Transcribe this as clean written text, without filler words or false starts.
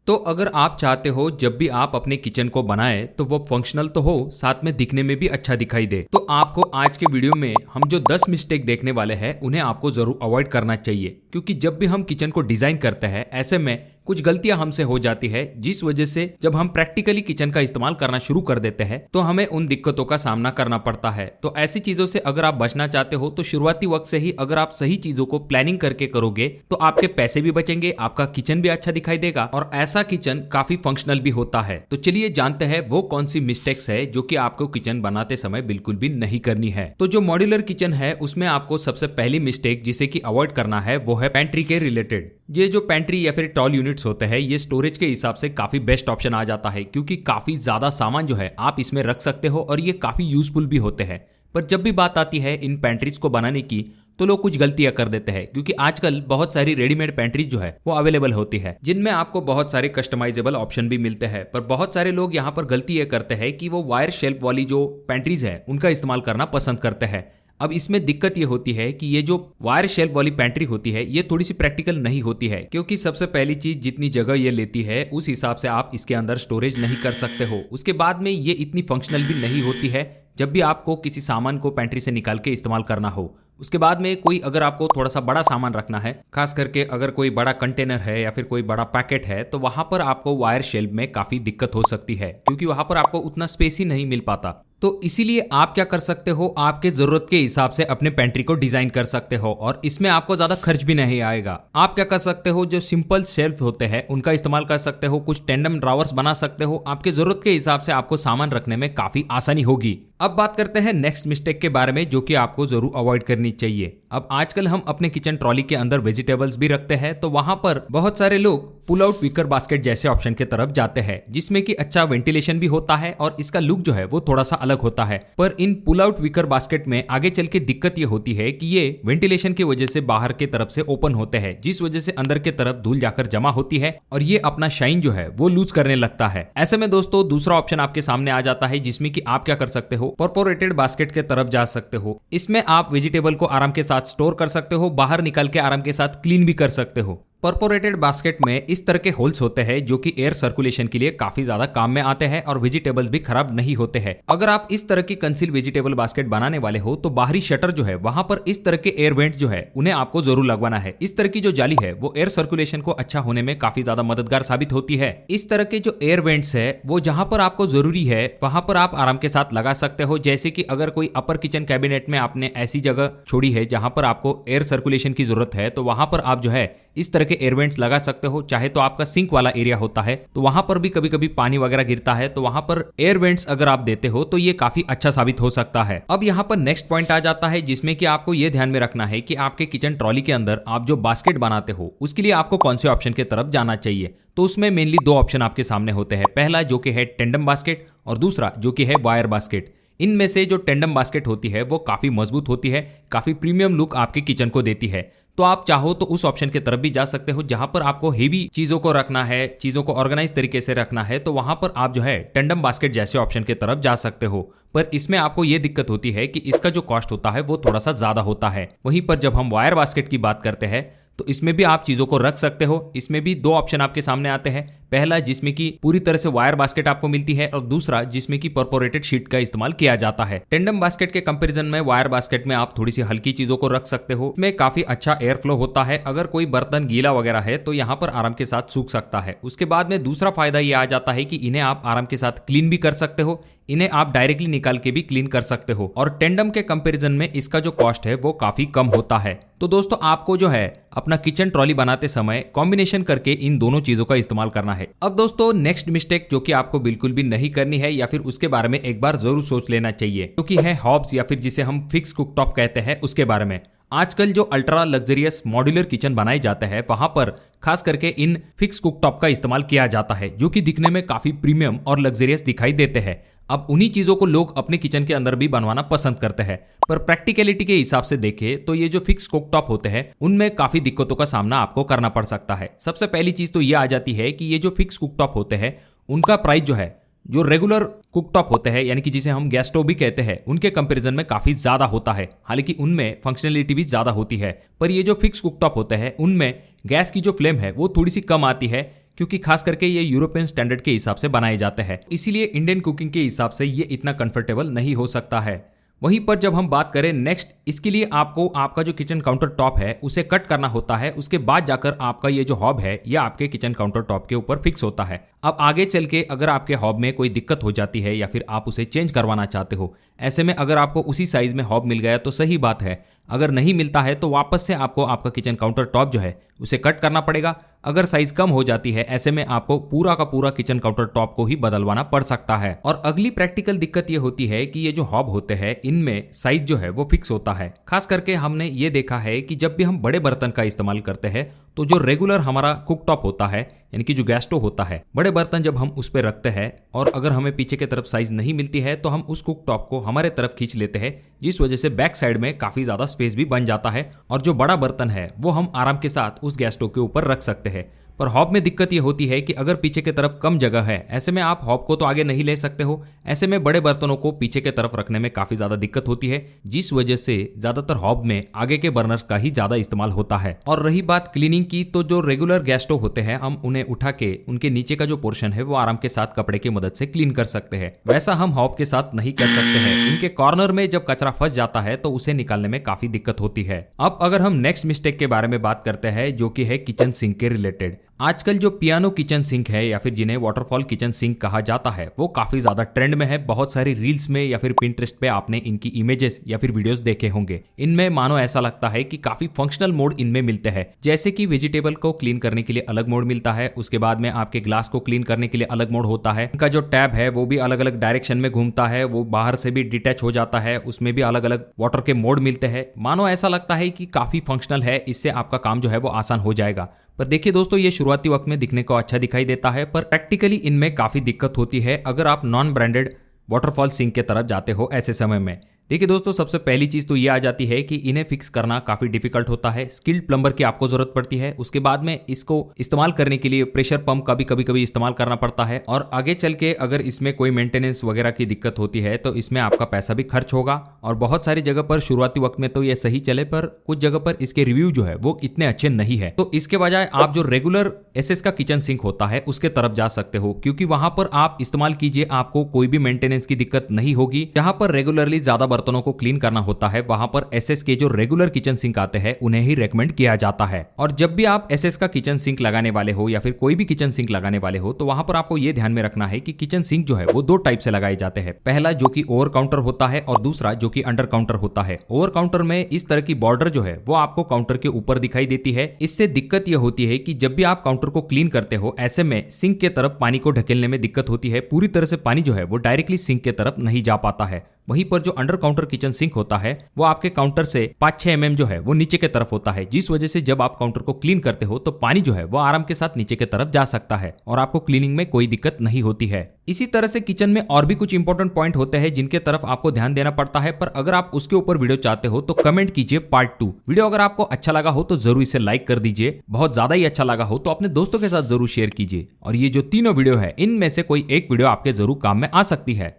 तो अगर आप चाहते हो जब भी आप अपने किचन को बनाएं तो वो फंक्शनल तो हो, साथ में दिखने में भी अच्छा दिखाई दे, तो आपको आज के वीडियो में हम जो 10 मिस्टेक देखने वाले हैं उन्हें आपको जरूर अवॉइड करना चाहिए। क्योंकि जब भी हम किचन को डिजाइन करते हैं ऐसे में कुछ गलतियां हमसे हो जाती है, जिस वजह से जब हम प्रैक्टिकली किचन का इस्तेमाल करना शुरू कर देते हैं तो हमें उन दिक्कतों का सामना करना पड़ता है। तो ऐसी चीजों से अगर आप बचना चाहते हो तो शुरुआती वक्त से ही अगर आप सही चीजों को प्लानिंग करके करोगे तो आपके पैसे भी बचेंगे, आपका किचन भी अच्छा दिखाई देगा और ऐसा किचन काफी फंक्शनल भी होता है। तो चलिए जानते हैं वो कौन सी मिस्टेक्स है जो कि आपको किचन बनाते समय बिल्कुल भी नहीं करनी है। तो जो मॉड्यूलर किचन है उसमें आपको सबसे पहली मिस्टेक जिसे कि अवॉइड करना है वो है पेंट्री के रिलेटेड। ये जो पेंट्री या फिर टॉल यूनिट्स होते हैं ये स्टोरेज के हिसाब से काफी बेस्ट ऑप्शन आ जाता है, क्योंकि काफी ज्यादा सामान जो है आप इसमें रख सकते हो और ये काफी यूजफुल भी होते हैं। पर जब भी बात आती है इन पेंट्रीज को बनाने की तो लोग कुछ गलतियां कर देते हैं, क्योंकि आजकल बहुत सारी रेडीमेड पेंट्रीज जो है वो अवेलेबल होती है जिनमें आपको बहुत सारे कस्टमाइजेबल ऑप्शन भी मिलते हैं। पर बहुत सारे लोग यहाँ पर गलती ये करते हैं कि वो वायर शेल्फ वाली जो पेंट्रीज है उनका इस्तेमाल करना पसंद करते हैं। अब इसमें दिक्कत ये होती है कि ये जो वायर शेल्फ वाली पेंट्री होती है ये थोड़ी सी प्रैक्टिकल नहीं होती है, क्योंकि सबसे पहली चीज जितनी जगह ये लेती है उस हिसाब से आप इसके अंदर स्टोरेज नहीं कर सकते हो। उसके बाद में ये इतनी फंक्शनल भी नहीं होती है जब भी आपको किसी सामान को पेंट्री से निकाल के इस्तेमाल करना हो। उसके बाद में कोई अगर आपको थोड़ा सा बड़ा सामान रखना है, खास करके अगर कोई बड़ा कंटेनर है या फिर कोई बड़ा पैकेट है, तो वहां पर आपको वायर शेल्फ में काफी दिक्कत हो सकती है, क्योंकि वहां पर आपको उतना स्पेस ही नहीं मिल पाता। तो इसीलिए आप क्या कर सकते हो, आपके जरूरत के हिसाब से अपने पेंट्री को डिजाइन कर सकते हो और इसमें आपको ज्यादा खर्च भी नहीं आएगा। आप क्या कर सकते हो, जो सिंपल शेल्फ होते हैं उनका इस्तेमाल कर सकते हो, कुछ टेंडम ड्रावर्स बना सकते हो। आपके जरूरत के हिसाब से आपको सामान रखने में काफी आसानी होगी। अब बात करते हैं नेक्स्ट मिस्टेक के बारे में जो कि आपको जरूर अवॉइड करनी चाहिए। अब आजकल हम अपने किचन ट्रॉली के अंदर वेजिटेबल्स भी रखते हैं, तो वहां पर बहुत सारे लोग पुल आउट विकर बास्केट जैसे ऑप्शन की तरफ जाते हैं, जिसमें कि अच्छा वेंटिलेशन भी होता है और इसका लुक जो है वो थोड़ा सा अलग होता है। पर इन पुल आउट विकर बास्केट में आगे चल के दिक्कत ये होती है कि ये वेंटिलेशन की वजह से बाहर की तरफ से ओपन होते हैं, जिस वजह से अंदर की तरफ धूल जाकर जमा होती है और ये अपना शाइन जो है वो लूज करने लगता है। ऐसे में दोस्तों दूसरा ऑप्शन आपके सामने आ जाता है, जिसमें कि आप क्या कर सकते हो, परफोरेटेड बास्केट के तरफ जा सकते हो। इसमें आप वेजिटेबल को आराम के साथ स्टोर कर सकते हो, बाहर निकाल के आराम के साथ क्लीन भी कर सकते हो। परफोरेटेड बास्केट में इस तरह के होल्स होते हैं जो कि एयर सर्कुलेशन के लिए काफी ज्यादा काम में आते हैं और वेजिटेबल्स भी खराब नहीं होते हैं। अगर आप इस तरह की कंसील वेजिटेबल बास्केट बनाने वाले हो तो बाहरी शटर जो है वहां पर इस तरह के एयर वेंट जो है उन्हें आपको जरूर लगवाना है। इस तरह की जो जाली है वो एयर सर्कुलेशन को अच्छा होने में काफी ज्यादा मददगार साबित होती है। इस तरह के जो एयर वेंट्स है वो जहां पर आपको जरूरी है वहां पर आप आराम के साथ लगा सकते हो। जैसे कि अगर कोई अपर किचन कैबिनेट में आपने ऐसी जगह छोड़ी है जहां पर आपको एयर सर्कुलेशन की जरूरत है, तो वहां पर आप जो है इस तरह के एयर वेंट्स लगा सकते हो। चाहे तो आपका सिंक वाला एरिया होता है तो वहां पर भी कभी कभी पानी वगैरह गिरता है, तो वहां पर एयर वेंट्स अगर आप देते हो तो ये काफी अच्छा साबित हो सकता है। अब यहाँ पर नेक्स्ट पॉइंट आ जाता है, जिसमें कि आपको ये ध्यान में रखना है कि आपके किचन ट्रॉली के अंदर आप जो बास्केट बनाते हो उसके लिए आपको कौन से ऑप्शन की तरफ जाना चाहिए। तो उसमें मेनली दो ऑप्शन आपके सामने होते हैं, पहला जो कि है टेंडम बास्केट और दूसरा जो कि है वायर बास्केट। इनमें से जो टेंडम बास्केट होती है वो काफी मजबूत होती है, काफी प्रीमियम लुक आपके किचन को देती है। तो आप चाहो तो उस ऑप्शन की तरफ भी जा सकते हो जहां पर आपको हेवी चीजों को रखना है, चीजों को ऑर्गेनाइज तरीके से रखना है, तो वहां पर आप जो है टेंडम बास्केट जैसे ऑप्शन की तरफ जा सकते हो। पर इसमें आपको ये दिक्कत होती है कि इसका जो कॉस्ट होता है वो थोड़ा सा ज्यादा होता है। वहीं पर जब हम वायर बास्केट की बात करते हैं तो इसमें भी आप चीजों को रख सकते हो। इसमें भी दो ऑप्शन आपके सामने आते हैं, पहला जिसमें कि पूरी तरह से वायर बास्केट आपको मिलती है और दूसरा जिसमें कि परफोरेटेड शीट का इस्तेमाल किया जाता है। टेंडम बास्केट के कंपैरिजन में वायर बास्केट में आप थोड़ी सी हल्की चीजों को रख सकते हो, इसमें काफी अच्छा एयर फ्लो होता है। अगर कोई बर्तन गीला वगैरह है तो यहाँ पर आराम के साथ सूख सकता है। उसके बाद में दूसरा फायदा ये आ जाता है कि इन्हें आप आराम के साथ क्लीन भी कर सकते हो, इन्हें आप डायरेक्टली निकाल के भी क्लीन कर सकते हो और टेंडम के कंपैरिजन में इसका जो कॉस्ट है वो काफी कम होता है। तो दोस्तों आपको जो है अपना किचन ट्रॉली बनाते समय कॉम्बिनेशन करके इन दोनों चीजों का इस्तेमाल करना है। अब दोस्तों नेक्स्ट मिस्टेक जो कि आपको बिल्कुल भी नहीं करनी है या फिर उसके बारे में एक बार जरूर सोच लेना चाहिए, क्योंकि है हॉब्स या फिर जिसे हम फिक्स कुकटॉप कहते हैं उसके बारे में। आजकल जो अल्ट्रा लग्जरियस मॉड्यूलर किचन बनाए जाते हैं वहां पर खास करके इन फिक्स कुकटॉप का इस्तेमाल किया जाता है, जो कि दिखने में काफी प्रीमियम और लग्जरियस दिखाई देते हैं। अब उन्हीं चीजों को लोग अपने किचन के अंदर भी बनवाना पसंद करते हैं, पर प्रैक्टिकलिटी के हिसाब से देखें तो ये जो फिक्स कुकटॉप होते हैं उनमें काफी दिक्कतों का सामना आपको करना पड़ सकता है। सबसे पहली चीज तो ये आ जाती है कि ये जो फिक्स कुकटॉप होते हैं उनका प्राइस जो है जो रेगुलर कुकटॉप होते हैं यानी कि जिसे हम गैस स्टोव भी कहते हैं उनके कंपैरिजन में काफी ज्यादा होता है। हालांकि उनमें फंक्शनलिटी भी ज्यादा होती है, पर ये जो फिक्स कुकटॉप होते हैं उनमें गैस की जो फ्लेम है वो थोड़ी सी कम आती है, क्योंकि खास करके ये यूरोपियन स्टैंडर्ड के हिसाब से बनाए जाते हैं, इसीलिए इंडियन कुकिंग के हिसाब से ये इतना कंफर्टेबल नहीं हो सकता है। वहीं पर जब हम बात करें नेक्स्ट, इसके लिए आपको आपका जो किचन काउंटर टॉप है उसे कट करना होता है। उसके बाद जाकर आपका ये जो हॉब है ये आपके किचन काउंटर टॉप के ऊपर फिक्स होता है। अब आगे चल के अगर आपके हॉब में कोई दिक्कत हो जाती है या फिर आप उसे चेंज करवाना चाहते हो, ऐसे में अगर आपको उसी साइज में हॉब मिल गया तो सही बात है, अगर नहीं मिलता है तो वापस से आपको आपका किचन काउंटर टॉप जो है उसे कट करना पड़ेगा। अगर साइज कम हो जाती है ऐसे में आपको पूरा का पूरा किचन काउंटर टॉप को ही बदलवाना पड़ सकता है। और अगली प्रैक्टिकल दिक्कत ये होती है कि ये जो हॉब होते हैं इनमें साइज जो है वो फिक्स होता है। खास करके हमने ये देखा है कि जब भी हम बड़े बर्तन का इस्तेमाल करते हैं तो जो रेगुलर हमारा कुक टॉप होता है यानी कि जो गैस स्टोव होता है, बड़े बर्तन जब हम उस पर रखते हैं और अगर हमें पीछे की तरफ साइज नहीं मिलती है तो हम उस कुक टॉप को हमारे तरफ खींच लेते हैं, जिस वजह से बैक साइड में काफी ज्यादा स्पेस भी बन जाता है और जो बड़ा बर्तन है वो हम आराम के साथ उस गैस स्टोव के ऊपर रख सकते हैं। पर हॉब में दिक्कत ये होती है कि अगर पीछे की तरफ कम जगह है ऐसे में आप हॉब को तो आगे नहीं ले सकते हो, ऐसे में बड़े बर्तनों को पीछे की तरफ रखने में काफी ज्यादा दिक्कत होती है, जिस वजह से ज्यादातर हॉब में आगे के बर्नर्स का ही ज्यादा इस्तेमाल होता है। और रही बात क्लीनिंग की, तो जो रेगुलर गैस स्टोव होते हैं हम उन्हें उठा के उनके नीचे का जो पोर्शन है वो आराम के साथ कपड़े की मदद से क्लीन कर सकते हैं। वैसा हम हॉब के साथ नहीं कर सकते हैं, इनके कॉर्नर में जब कचरा फंस जाता है तो उसे निकालने में काफी दिक्कत होती है। अब अगर हम नेक्स्ट मिस्टेक के बारे में बात करते हैं जो कि है किचन सिंक के रिलेटेड। आजकल जो पियानो किचन सिंक है या फिर जिन्हें वाटरफॉल किचन सिंक कहा जाता है वो काफी ज्यादा ट्रेंड में है। बहुत सारी रील्स में या फिर पिंटरेस्ट पे आपने इनकी इमेजेस या फिर वीडियोस देखे होंगे। इनमें मानो ऐसा लगता है कि काफी फंक्शनल मोड इनमें मिलते हैं, जैसे कि वेजिटेबल को क्लीन करने के लिए अलग मोड मिलता है, उसके बाद में आपके ग्लास को क्लीन करने के लिए अलग मोड होता है, इनका जो टैब है वो भी अलग अलग डायरेक्शन में घूमता है, वो बाहर से भी डिटैच हो जाता है, उसमें भी अलग अलग वाटर के मोड मिलते हैं। मानो ऐसा लगता है कि काफी फंक्शनल है, इससे आपका काम जो है वो आसान हो जाएगा। पर देखिए दोस्तों, ये शुरुआती वक्त में दिखने को अच्छा दिखाई देता है पर प्रैक्टिकली इनमें काफी दिक्कत होती है अगर आप नॉन ब्रांडेड वाटरफॉल सिंक के तरफ जाते हो ऐसे समय में। देखिए दोस्तों, सबसे पहली चीज तो ये आ जाती है कि इन्हें फिक्स करना काफी डिफिकल्ट होता है, स्किल्ड प्लम्बर की आपको जरूरत पड़ती है। उसके बाद में इसको इस्तेमाल करने के लिए प्रेशर पंप का भी कभी इस्तेमाल करना पड़ता है और आगे चल के अगर इसमें कोई मेंटेनेंस वगैरह की दिक्कत होती है तो इसमें आपका पैसा भी खर्च होगा। और बहुत सारी जगह पर शुरुआती वक्त में तो ये सही चले पर कुछ जगह पर इसके रिव्यू जो है वो इतने अच्छे नहीं है। तो इसके बजाय आप जो रेगुलर एसएस का किचन सिंक होता है उसके तरफ जा सकते हो, क्योंकि वहां पर आप इस्तेमाल कीजिए, आपको कोई भी मेंटेनेंस की दिक्कत नहीं होगी। जहां पर रेगुलरली ज्यादा बर्तनों को क्लीन करना होता है वहां पर एसएस के जो रेगुलर किचन सिंक आते हैं उन्हें ही रेकमेंड किया जाता है। और जब भी आप एसएस का किचन सिंक लगाने वाले हो या फिर कोई भी किचन सिंक लगाने वाले हो तो वहां पर आपको यह ध्यान में रखना है कि किचन सिंक जो है वो दो टाइप से लगाए जाते हैं। पहला जो कि ओवर काउंटर होता है और दूसरा जो कि अंडर काउंटर होता है। ओवर काउंटर में इस तरह की बॉर्डर जो है वो आपको काउंटर के ऊपर दिखाई देती है। इससे दिक्कत यह होती है कि जब भी आप काउंटर को क्लीन करते हो ऐसे में सिंक के तरफ पानी को ढकेलने में दिक्कत होती है, पूरी तरह से पानी जो है वो डायरेक्टली सिंक के तरफ नहीं जा पाता है। वहीं पर जो अंडर काउंटर किचन सिंक होता है वो आपके काउंटर से 5-6 mm जो है वो नीचे के तरफ होता है, जिस वजह से जब आप काउंटर को क्लीन करते हो तो पानी जो है वो आराम के साथ नीचे के तरफ जा सकता है और आपको क्लीनिंग में कोई दिक्कत नहीं होती है। इसी तरह से किचन में और भी कुछ इंपॉर्टेंट पॉइंट होते हैं जिनके तरफ आपको ध्यान देना पड़ता है, पर अगर आप उसके ऊपर वीडियो चाहते हो तो कमेंट कीजिए पार्ट 2। वीडियो अगर आपको अच्छा लगा हो तो जरूर इसे लाइक कर दीजिए, बहुत ज्यादा ही अच्छा लगा हो तो अपने दोस्तों के साथ जरूर शेयर कीजिए। और ये जो तीनों वीडियो है इनमें से कोई एक वीडियो आपके जरूर काम में आ सकती है।